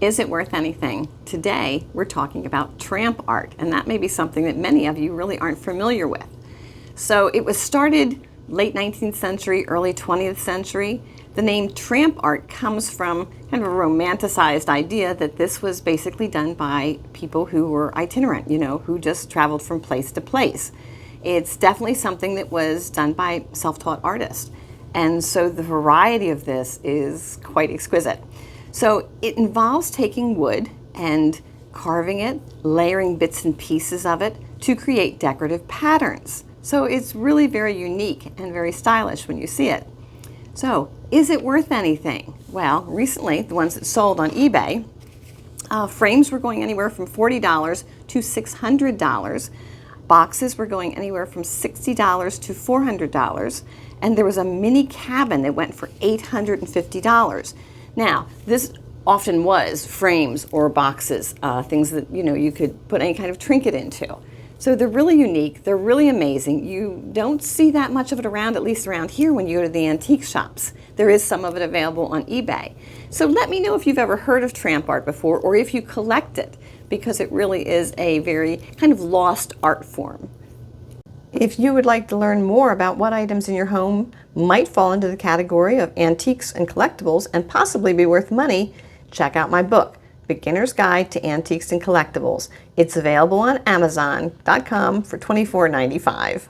Is it worth anything? Today, we're talking about tramp art, and that may be something that many of you really aren't familiar with. So it was started late 19th century, early 20th century. The name tramp art comes from kind of a romanticized idea that this was basically done by people who were itinerant, who just traveled from place to place. It's definitely something that was done by self-taught artists. And so the variety of this is quite exquisite. So it involves taking wood and carving it, layering bits and pieces of it to create decorative patterns. So it's really very unique and very stylish when you see it. So is it worth anything? Well, recently, the ones that sold on eBay, frames were going anywhere from $40 to $600. Boxes were going anywhere from $60 to $400. And there was a mini cabin that went for $850. Now, this often was frames or boxes, things that you could put any kind of trinket into. So they're really unique, they're really amazing. You don't see that much of it around, at least around here when you go to the antique shops. There is some of it available on eBay. So let me know if you've ever heard of tramp art before or if you collect it, because it really is a very kind of lost art form. If you would like to learn more about what items in your home might fall into the category of antiques and collectibles and possibly be worth money, check out my book, Beginner's Guide to Antiques and Collectibles. It's available on Amazon.com for $24.95.